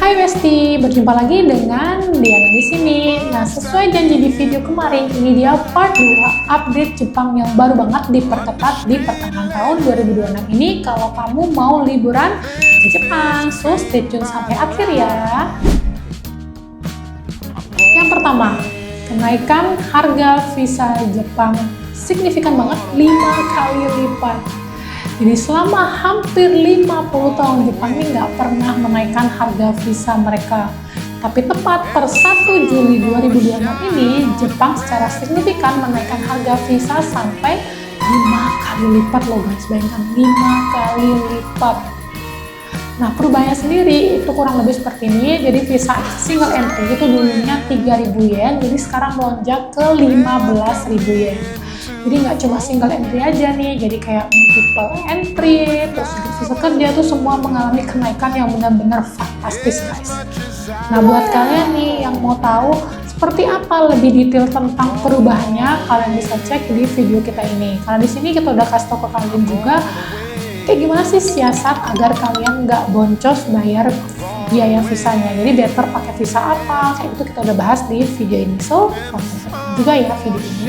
Hai Besti, berjumpa lagi dengan Diana di sini. Nah, sesuai janji di video kemarin, ini dia part 2 update Jepang yang baru banget diperketat di pertengahan tahun 2026 ini kalau kamu mau liburan ke Jepang. So, stay tune sampai akhir ya. Yang pertama, kenaikan harga visa Jepang signifikan banget 5 kali lipat. Jadi selama hampir 50 tahun Jepang ini nggak pernah menaikkan harga visa mereka. Tapi tepat per 1 Juli 2026 ini, Jepang secara signifikan menaikkan harga visa sampai 5 kali lipat loh guys, bayangkan 5 kali lipat. Nah, perubahannya sendiri itu kurang lebih seperti ini. Jadi visa single entry itu dulunya 3.000 yen, jadi sekarang melonjak ke 15.000 yen. Jadi nggak cuma single entry aja nih, jadi kayak multiple entry, terus visa kerja tuh semua mengalami kenaikan yang benar-benar fantastis guys. Nah, buat kalian nih yang mau tahu seperti apa lebih detail tentang perubahannya, kalian bisa cek di video kita ini. Karena di sini kita udah kasih tau ke kalian juga kayak gimana sih siasat agar kalian nggak boncos bayar biaya visanya. Jadi better pakai visa apa, kayak itu kita udah bahas di video ini. So, tonton juga ya video ini.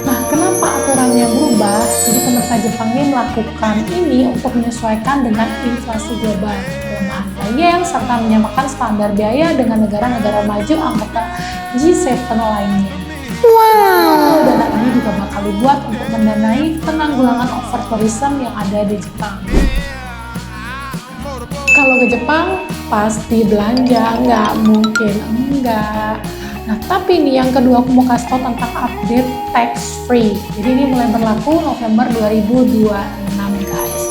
Nah, kenapa aturannya berubah? Jadi pemerintah Jepang ini melakukan ini untuk menyesuaikan dengan inflasi global, pelemahan yen, serta menyamakan standar biaya dengan negara-negara maju anggota G7 lainnya. Wow! Dana ini juga bakal dibuat untuk mendanai penanggulangan over tourism yang ada di Jepang. Kalau ke Jepang, pasti belanja, nggak mungkin enggak. Nah, tapi nih yang kedua aku mau kasih tau tentang update tax free. Jadi ini mulai berlaku November 2026 guys.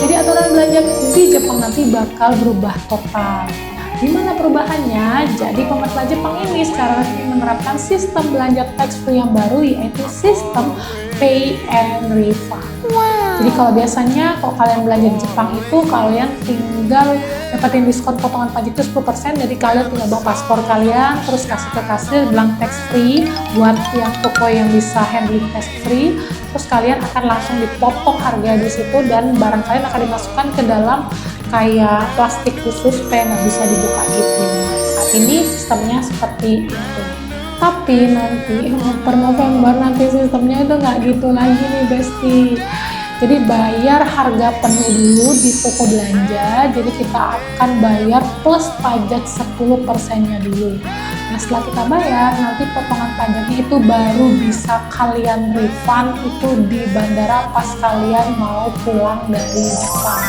Jadi aturan belanja di Jepang nanti bakal berubah total. Nah, gimana perubahannya? Jadi pemerintah Jepang ini secara resmi menerapkan sistem belanja tax free yang baru, yaitu sistem pay and refund. Wow. Jadi kalau biasanya kalau kalian belanja di Jepang itu kalian tinggal dapetin diskon potongan pajak itu 10%, jadi kalian tinggal bawa paspor kalian terus kasih ke kasir bilang tax free buat yang toko yang bisa handling tax free, terus kalian akan langsung dipotong harga di situ dan barang kalian akan dimasukkan ke dalam kayak plastik khusus supaya nggak bisa dibuka gitu. Saat ini sistemnya seperti itu. Tapi nanti per November nanti sistemnya itu nggak gitu lagi nih Besti. Jadi bayar harga penuh dulu di toko belanja, jadi kita akan bayar plus pajak 10%-nya dulu. Nah, setelah kita bayar, nanti potongan pajaknya itu baru bisa kalian refund itu di bandara pas kalian mau pulang dari Jepang.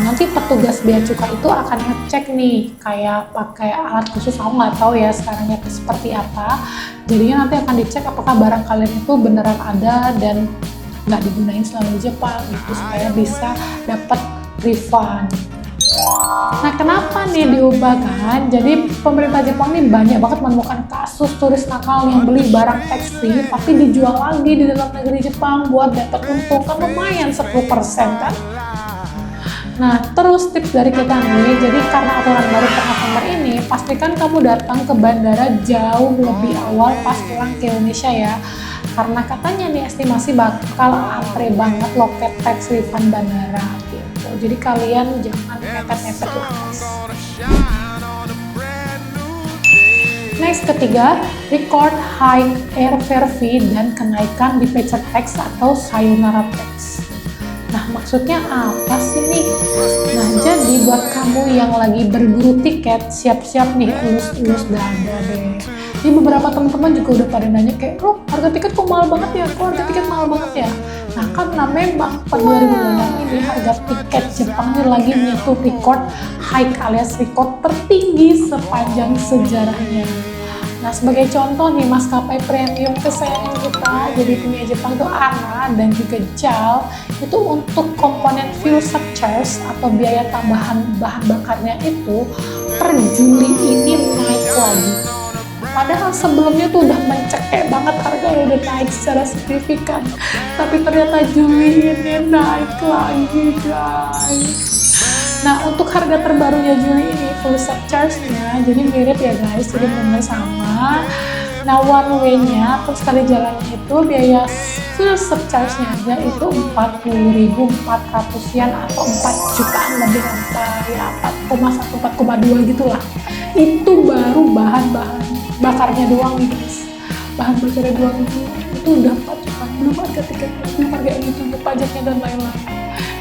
Nanti petugas bea cukai itu akan ngecek nih, kayak pakai alat khusus, aku nggak tahu ya sekarangnya seperti apa. Jadinya nanti akan dicek apakah barang kalian itu beneran ada dan nggak digunain selama di Jepang gitu, supaya bisa dapat refund. Nah, kenapa nih diubah kan? Jadi pemerintah Jepang nih banyak banget menemukan kasus turis nakal yang beli barang tax free tapi dijual lagi di dalam negeri Jepang buat dapat untung, kan lumayan 10% kan? Nah, terus tips dari kita nih, jadi karena aturan baru per November ini, pastikan kamu datang ke bandara jauh lebih awal pas pulang ke Indonesia ya. Karena katanya nih estimasi bakal antre banget loket tax refund bandara gitu. Jadi kalian jangan mepet-mepet lah guys. Next, ketiga, record high airfare fee dan kenaikan departure tax atau sayonara tax. Nah, maksudnya apa sih nih? Nah, jadi buat kamu yang lagi berburu tiket, siap-siap nih elus-elus dada deh. Jadi beberapa teman-teman juga udah pada nanya kayak, loh harga tiket kok mahal banget ya? Kok harga tiket mahal banget ya? Nah, karena memang per 2026 ini harga tiket Jepang ini lagi menyentuh record high alias record tertinggi sepanjang sejarahnya. Nah, sebagai contoh nih maskapai premium kesayangan kita, jadi punya Jepang tuh ANA dan juga JAL, itu untuk komponen fuel surcharge atau biaya tambahan bahan bakarnya itu per Juli ini naik lagi. Padahal sebelumnya tuh udah mencekek banget harganya, udah naik secara signifikan. Tapi ternyata Juli ini naik lagi guys. Nah, untuk harga terbarunya Juli ini full surcharge-nya jadi mirip ya guys, jadi benar sama. Nah, one way-nya atau sekali jalannya itu biaya full surcharge-nya aja itu 40.400 yen atau 4 jutaan lebih, ya 4,1 4,2 gitulah. Itu baru bahan-bahan bakarnya doang nih guys. Bahan bakarnya doang itu udah 4 jutaan, belum harga tiketnya, belum harga ini tunggu pajaknya dan lain-lain.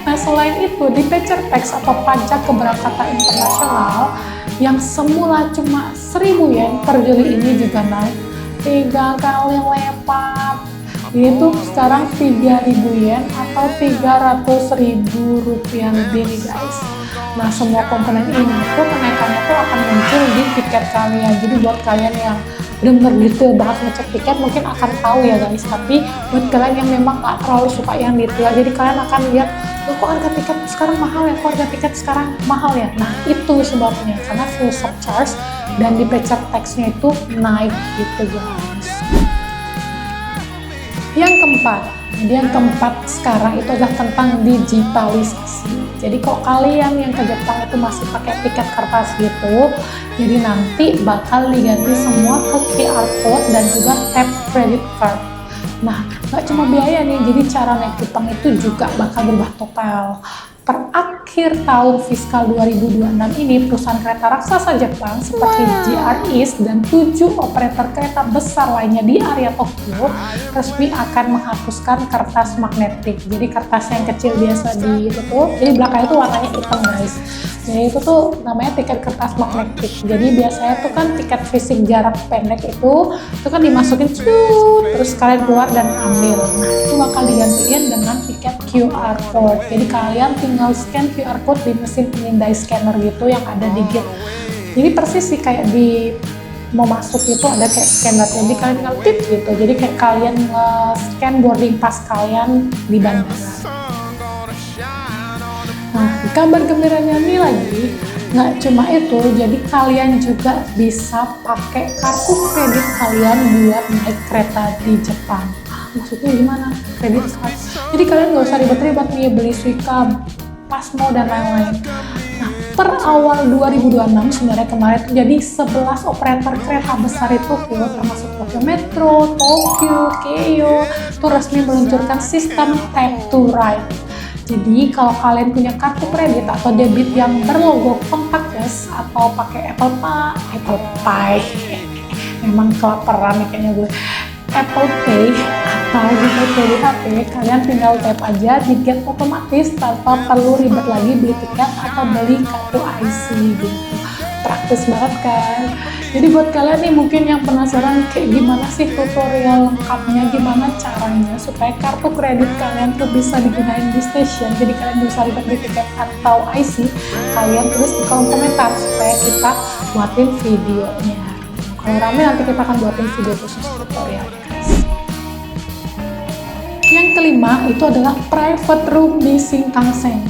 Nah, selain itu di pager tax atau pajak keberangkatan internasional yang semula cuma 1.000 yen per Juli ini juga naik 3 kali lipat. Ini tuh sekarang 3.000 yen atau 300.000 rupiah lebih nih guys. Nah, semua komponen ini tuh kenaikannya tuh akan muncul di tiket kalian. Jadi buat kalian yang benar-benar detail banget ngecek tiket mungkin akan tahu ya guys. Tapi buat kalian yang memang gak terlalu suka yang detail, jadi kalian akan lihat, kok harga tiket sekarang mahal ya, kok harga tiket sekarang mahal ya. Nah, itu sebabnya karena full surcharge dan di pager tax-nya itu naik gitu guys. Yang keempat sekarang itu adalah tentang digitalisasi. Jadi kalau kalian yang ke Jepang itu masih pakai tiket kertas gitu, jadi nanti bakal diganti semua ke QR code dan juga tap credit card. Nah, nggak cuma biaya nih, jadi cara naik Jepang itu juga bakal berubah total. Per akhir tahun fiskal 2026 ini, perusahaan kereta raksasa Jepang seperti JR East dan 7 operator kereta besar lainnya di area Tokyo resmi akan menghapuskan kertas magnetik. Jadi kertas yang kecil biasa di itu tuh, jadi belakangnya tuh warnanya hitam guys. Jadi itu tuh namanya tiket kertas magnetik. Jadi biasanya tuh kan tiket fisik jarak pendek itu kan dimasukin terus kalian keluar dan ambil. Nah, itu bakal digantiin dengan tiket QR code. Jadi kalian tinggal scan QR code di mesin pemindai scanner gitu yang ada di gate. Jadi persis sih kayak di mau masuk itu ada kayak scanner, jadi kalian tinggal tip gitu. Jadi kayak kalian scan boarding pass kalian di bandara. Nah, kabar gembiranya nih lagi, nggak cuma itu, jadi kalian juga bisa pakai kartu kredit kalian buat naik kereta di Jepang. Maksudnya gimana? Kredit card. Jadi kalian nggak usah ribet-ribet nih beli Suica, Pasmo, dan lain-lain. Nah, per awal 2026 sebenarnya kemarin jadi 11 operator kereta besar itu termasuk Tokyo Metro, Tokyo, Keio, itu resmi meluncurkan sistem tap to ride. Jadi kalau kalian punya kartu kredit atau debit yang berlogo Compactless atau pakai Apple Pay, memang kelaparan nih kayaknya gue, Apple Pay atau Google Pay di HP, kalian tinggal tap aja di gate otomatis tanpa perlu ribet lagi beli tiket atau beli kartu IC gitu. Praktis banget kan? Jadi buat kalian nih mungkin yang penasaran kayak gimana sih tutorial lengkapnya, gimana caranya supaya kartu kredit kalian tuh bisa digunain di stasiun, jadi kalian bisa ribet beli tiket atau IC, kalian tulis di kolom komentar supaya kita buatin videonya. Kalau rame nanti kita akan buatin video khusus tutorial guys. Yang kelima itu adalah private room di Shinkansen.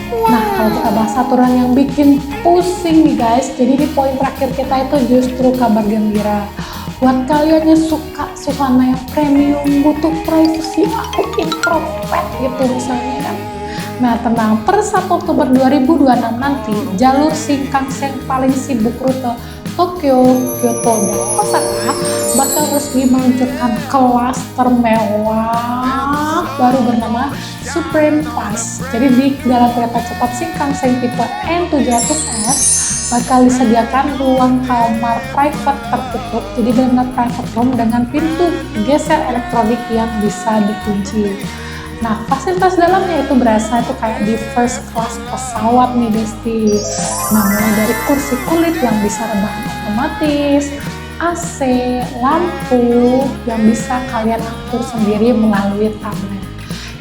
Nah, kalau kita bahas aturan yang bikin pusing nih guys, jadi di poin terakhir kita itu justru kabar gembira. Buat kalian yang suka suasana yang premium, butuh privacy, aku introvert gitu misalnya kan. Nah, tenang, per 1 Oktober 2026 nanti, jalur Shinkansen paling sibuk rute Tokyo, Kyoto, dan Osaka bakal resmi meluncurkan kelas termewah baru bernama Supreme Class. Jadi di dalam kereta cepat Shinkansen tipe N700S bakal disediakan ruang kamar private tertutup, jadi benar private room dengan pintu geser elektronik yang bisa dikunci. Nah, fasilitas dalamnya itu berasa itu kayak di first class pesawat nih Besti. Nah, mulai dari kursi kulit yang bisa rebahan otomatis, AC, lampu yang bisa kalian atur sendiri melalui tablet.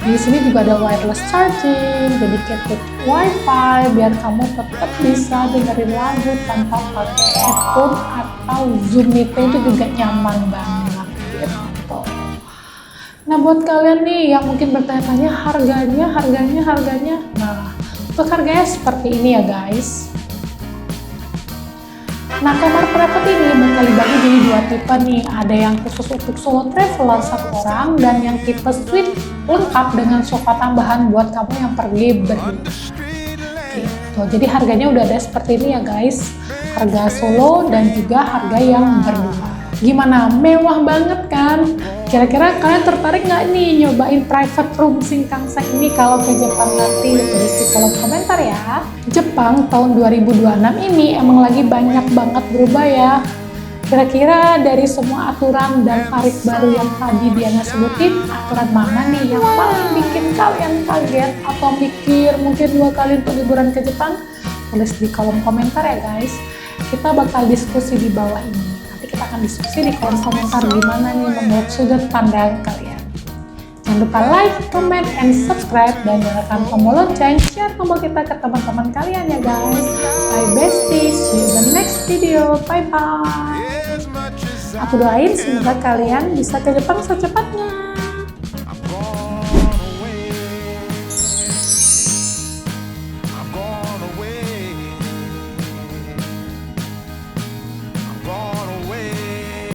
Di sini juga ada wireless charging, dedicated wifi biar kamu tetap bisa dengerin lagu tanpa pakai headphone atau Zoom meeting itu juga nyaman banget gitu. Nah, buat kalian nih yang mungkin bertanya-tanya harganya. Nah, untuk harganya seperti ini ya guys. Nah, kamar private ini bakal dibagi jadi 2 tipe nih. Ada yang khusus untuk solo traveler 1 orang dan yang tipe suite lengkap dengan sofa tambahan buat kamu yang pergi berdua. Gitu. Jadi harganya udah ada seperti ini ya guys. Harga solo dan juga harga yang berdua. Gimana? Mewah banget kan? Kira-kira kalian tertarik nggak nih nyobain private room Shinkansen ini kalau ke Jepang nanti? Tulis di kolom komentar ya. Jepang tahun 2026 ini emang lagi banyak banget berubah ya. Kira-kira dari semua aturan dan tarif baru yang tadi Diana sebutin, aturan mana nih yang paling bikin kalian kaget atau mikir mungkin 2 kali untuk liburan ke Jepang? Tulis di kolom komentar ya guys. Kita bakal diskusi di bawah ini. Nanti kita akan diskusi di kolom komentar gimana nih menurut sudut pandang kalian. Jangan lupa like, comment, and subscribe, dan nyalakan tombol lonceng, share tombol kita ke teman-teman kalian ya guys. Bye besties, see you in the next video, bye bye. Aku doain semoga kalian bisa ke Jepang secepatnya.